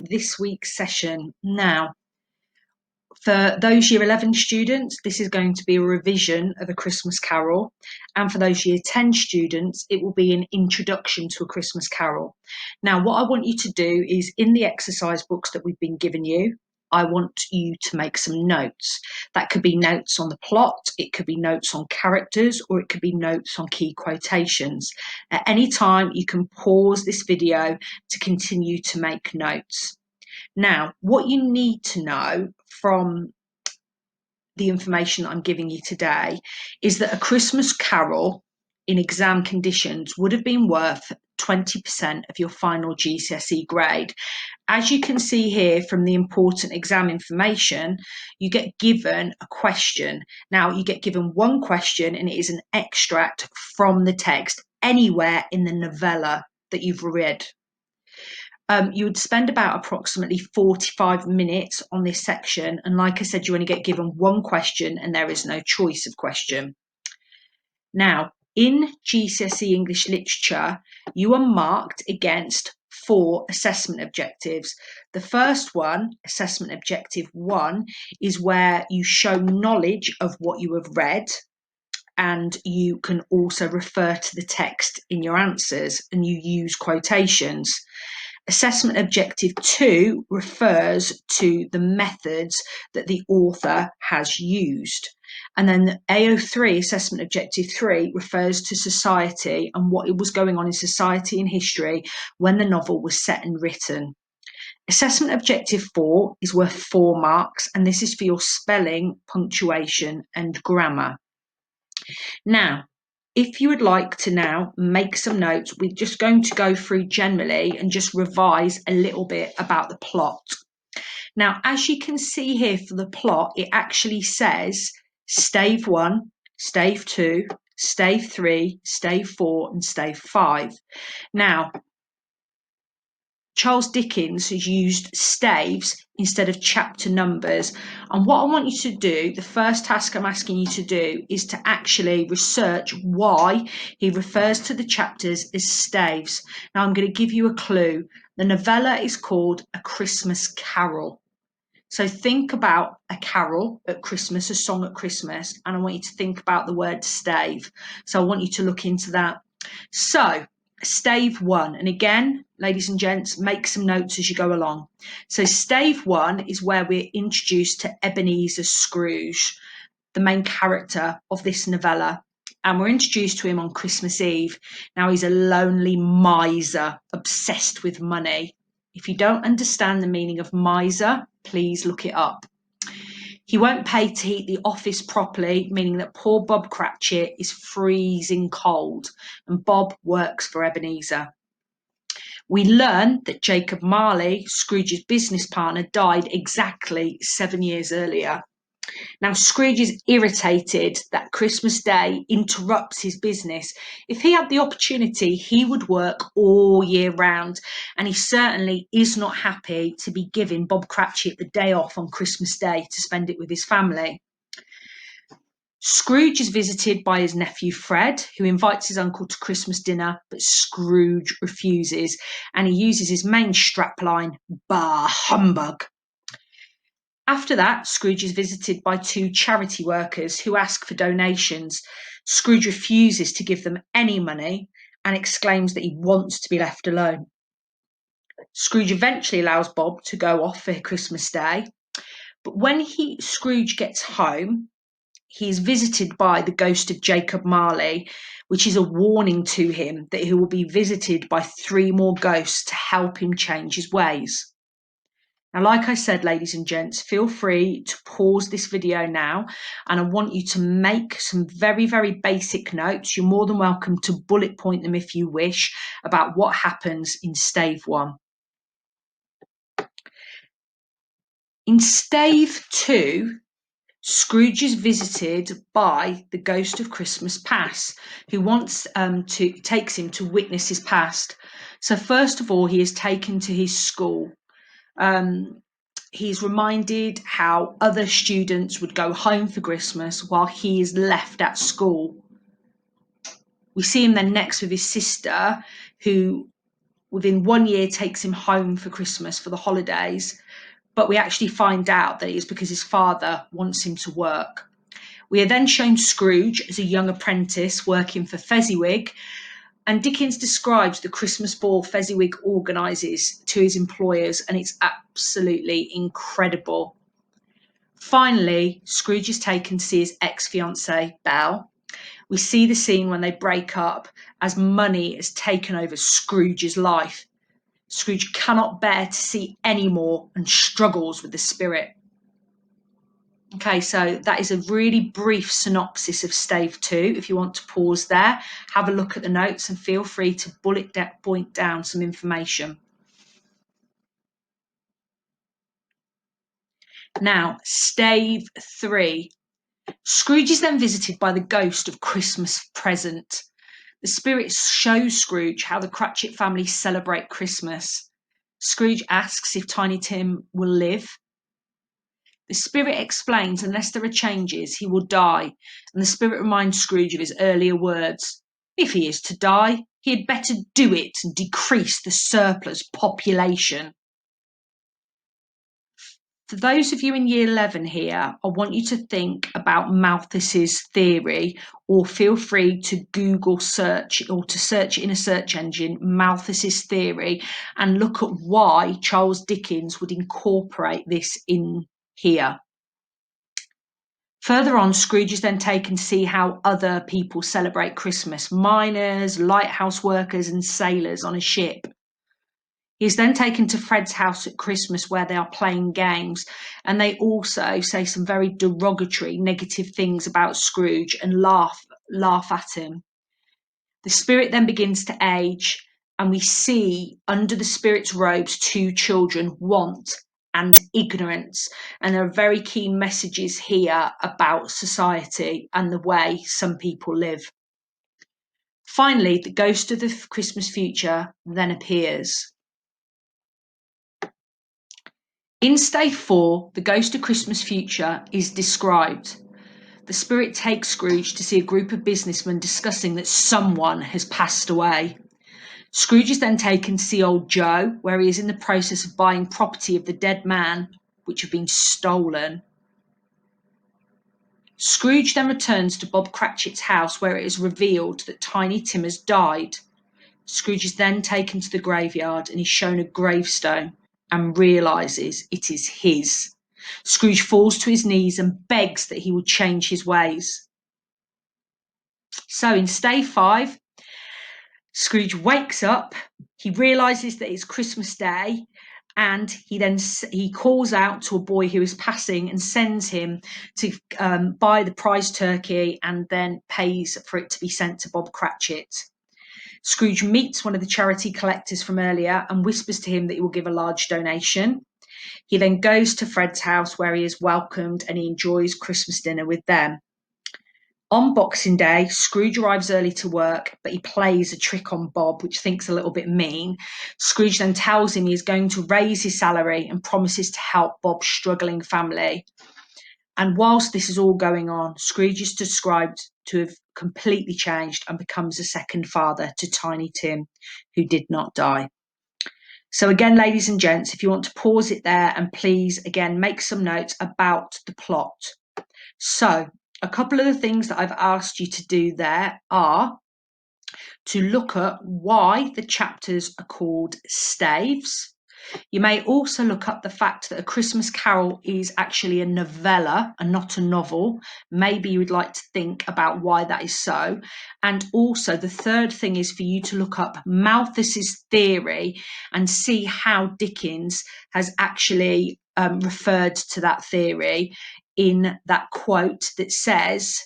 This week's session. Now, for those Year 11 students, this is going to be a revision of A Christmas Carol. And for those Year 10 students, it will be an introduction to A Christmas Carol. Now, what I want you to do is, in the exercise books that we've been giving you, I want you to make some notes. That could be notes on the plot, it could be notes on characters, or it could be notes on key quotations. At any time, you can pause this video to continue to make notes. Now, what you need to know from the information that I'm giving you today is that A Christmas Carol in exam conditions would have been worth 20% of your final GCSE grade. As you can see here from the important exam information, you get given a question. Now, you get given one question and it is an extract from the text anywhere in the novella that you've read. You would spend about approximately 45 minutes on this section. And like I said, you only get given one question and there is no choice of question. Now, in GCSE English Literature, you are marked against 4 assessment objectives. The first one, assessment objective 1, is where you show knowledge of what you have read. And you can also refer to the text in your answers and you use quotations. Assessment objective 2 refers to the methods that the author has used. And then AO3, assessment objective 3, refers to society and what was going on in society and history when the novel was set and written. Assessment objective 4 is worth 4 marks, and this is for your spelling, punctuation, and grammar. Now, if you would like to now make some notes, we're just going to go through generally and just revise a little bit about the plot. Now, as you can see here for the plot, it actually says stave 1, stave 2, stave 3, stave 4, and stave 5. Now, Charles Dickens has used staves instead of chapter numbers. And what I want you to do, the first task I'm asking you to do, is to actually research why he refers to the chapters as staves. Now, I'm going to give you a clue. The novella is called A Christmas Carol. So think about a carol at Christmas, a song at Christmas, and I want you to think about the word stave. So I want you to look into that. So, stave 1, and again, ladies and gents, make some notes as you go along. So stave 1 is where we're introduced to Ebenezer Scrooge, the main character of this novella, and we're introduced to him on Christmas Eve. Now, he's a lonely miser, obsessed with money. If you don't understand the meaning of miser, please look it up. He won't pay to heat the office properly, meaning that poor Bob Cratchit is freezing cold, and Bob works for Ebenezer. We learn that Jacob Marley, Scrooge's business partner, died exactly 7 years earlier. Now, Scrooge is irritated that Christmas Day interrupts his business. If he had the opportunity, he would work all year round, and he certainly is not happy to be giving Bob Cratchit the day off on Christmas Day to spend it with his family. Scrooge is visited by his nephew Fred, who invites his uncle to Christmas dinner, but Scrooge refuses, and he uses his main strapline, "Bah, humbug." After that, Scrooge is visited by 2 charity workers who ask for donations. Scrooge refuses to give them any money and exclaims that he wants to be left alone. Scrooge eventually allows Bob to go off for Christmas Day, but when Scrooge gets home, he is visited by the ghost of Jacob Marley, which is a warning to him that he will be visited by 3 more ghosts to help him change his ways. Now, like I said, ladies and gents, feel free to pause this video now, and I want you to make some very, very basic notes. You're more than welcome to bullet point them if you wish about what happens in stave 1. In stave 2, Scrooge is visited by the ghost of Christmas Past, who takes him to witness his past. So first of all, he is taken to his school. He's reminded how other students would go home for Christmas while he is left at school. We see him then next with his sister, who within 1 year takes him home for Christmas for the holidays. But we actually find out that it's because his father wants him to work. We are then shown Scrooge as a young apprentice working for Fezziwig, and Dickens describes the Christmas ball Fezziwig organises to his employers, and it's absolutely incredible. Finally, Scrooge is taken to see his ex-fiancée, Belle. We see the scene when they break up as money has taken over Scrooge's life. Scrooge cannot bear to see any more and struggles with the spirit. Okay, so that is a really brief synopsis of Stave 2. If you want to pause there, have a look at the notes and feel free to point down some information. Now, Stave 3. Scrooge is then visited by the ghost of Christmas present. The spirit shows Scrooge how the Cratchit family celebrate Christmas. Scrooge asks if Tiny Tim will live. The spirit explains unless there are changes, he will die, and the spirit reminds Scrooge of his earlier words. If he is to die, he had better do it and decrease the surplus population. For those of you in year 11 here, I want you to think about Malthus's theory, or feel free to Google search or to search in a search engine Malthus's theory and look at why Charles Dickens would incorporate this in here. Further on, Scrooge is then taken to see how other people celebrate Christmas, miners, lighthouse workers and sailors on a ship. He is then taken to Fred's house at Christmas where they are playing games, and they also say some very derogatory, negative things about Scrooge and laugh at him. The spirit then begins to age, and we see under the spirit's robes 2 children, Want and Ignorance, and there are very key messages here about society and the way some people live. Finally, the ghost of the Christmas future then appears. In Stave 4, the ghost of Christmas future is described. The spirit takes Scrooge to see a group of businessmen discussing that someone has passed away. Scrooge is then taken to see old Joe, where he is in the process of buying property of the dead man, which had been stolen. Scrooge then returns to Bob Cratchit's house, where it is revealed that Tiny Tim has died. Scrooge is then taken to the graveyard and is shown a gravestone and realises it is his. Scrooge falls to his knees and begs that he will change his ways. So in Stave 5, Scrooge wakes up, he realises that it's Christmas Day, and he calls out to a boy who is passing and sends him to buy the prize turkey and then pays for it to be sent to Bob Cratchit. Scrooge meets one of the charity collectors from earlier and whispers to him that he will give a large donation. He then goes to Fred's house where he is welcomed and he enjoys Christmas dinner with them. On Boxing Day, Scrooge arrives early to work, but he plays a trick on Bob, which thinks a little bit mean. Scrooge then tells him he is going to raise his salary and promises to help Bob's struggling family. And whilst this is all going on, Scrooge is described to have completely changed and becomes a second father to Tiny Tim, who did not die. So again, ladies and gents, if you want to pause it there and please, again, make some notes about the plot. So a couple of the things that I've asked you to do there are to look at why the chapters are called staves. You may also look up the fact that A Christmas Carol is actually a novella and not a novel. Maybe you would like to think about why that is so. And also the third thing is for you to look up Malthus's theory and see how Dickens has actually referred to that theory in that quote that says,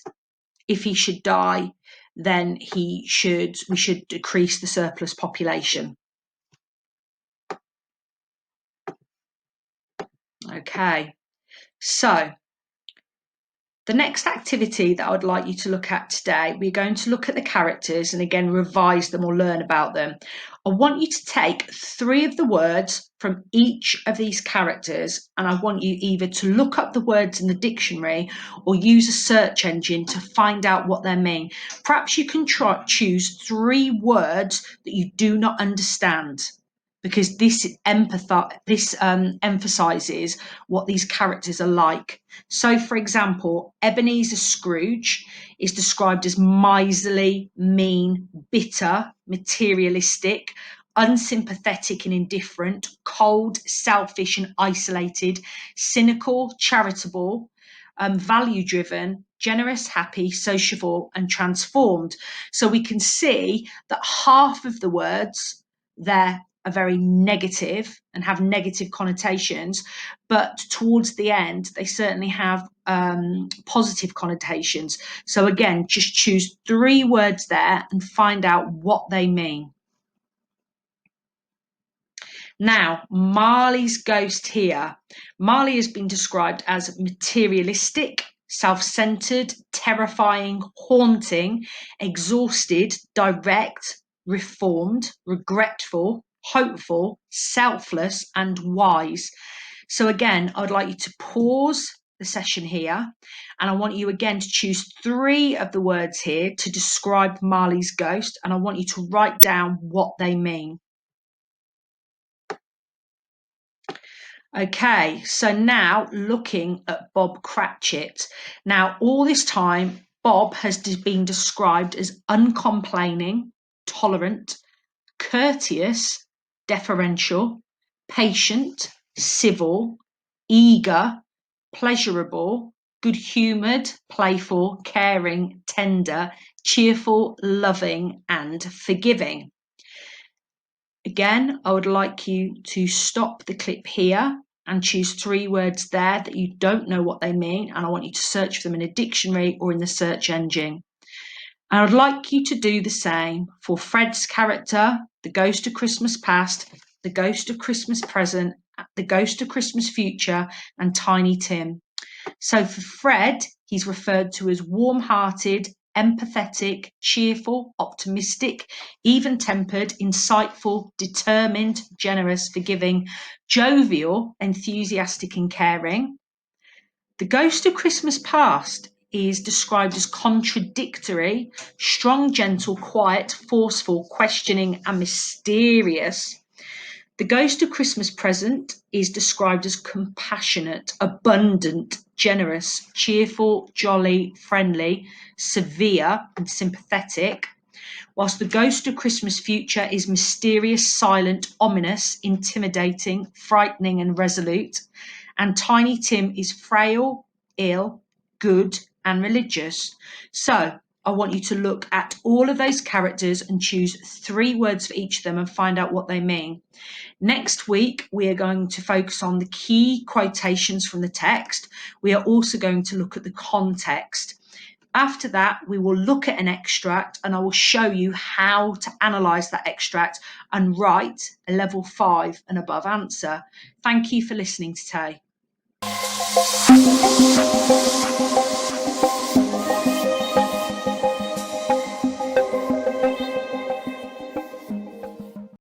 if he should die, then we should decrease the surplus population. Okay, so the next activity that I would like you to look at today, we're going to look at the characters and again revise them or learn about them. I want you to take 3 of the words from each of these characters, and I want you either to look up the words in the dictionary or use a search engine to find out what they mean. Perhaps you can choose 3 words that you do not understand, because this emphasizes what these characters are like. So, for example, Ebenezer Scrooge is described as miserly, mean, bitter, materialistic, unsympathetic and indifferent, cold, selfish and isolated, cynical, charitable, value-driven, generous, happy, sociable and transformed. So we can see that half of the words there are very negative and have negative connotations, but towards the end they certainly have positive connotations. So again, just choose 3 words there and find out what they mean. Now, Marley's ghost here. Marley has been described as materialistic, self-centered, terrifying, haunting, exhausted, direct, reformed, regretful, hopeful, selfless, and wise. So again, I'd like you to pause the session here, and I want you again to choose 3 of the words here to describe Marley's ghost, and I want you to write down what they mean. Okay, so now looking at Bob Cratchit. Now, all this time, Bob has been described as uncomplaining, tolerant, courteous, deferential, patient, civil, eager, pleasurable, good-humoured, playful, caring, tender, cheerful, loving, and forgiving. Again, I would like you to stop the clip here and choose 3 words there that you don't know what they mean, and I want you to search for them in a dictionary or in the search engine. And I'd like you to do the same for Fred's character, the ghost of Christmas past, the ghost of Christmas present, the ghost of Christmas future, and Tiny Tim. So for Fred, he's referred to as warm-hearted, empathetic, cheerful, optimistic, even-tempered, insightful, determined, generous, forgiving, jovial, enthusiastic and caring. The ghost of Christmas past is described as contradictory, strong, gentle, quiet, forceful, questioning and mysterious. The ghost of Christmas present is described as compassionate, abundant, generous, cheerful, jolly, friendly, severe and sympathetic, whilst the ghost of Christmas future is mysterious, silent, ominous, intimidating, frightening and resolute, and Tiny Tim is frail, ill, good and religious. So I want you to look at all of those characters and choose 3 words for each of them and find out what they mean. Next week, we are going to focus on the key quotations from the text. We are also going to look at the context. After that, we will look at an extract and I will show you how to analyse that extract and write a level 5 and above answer. Thank you for listening today.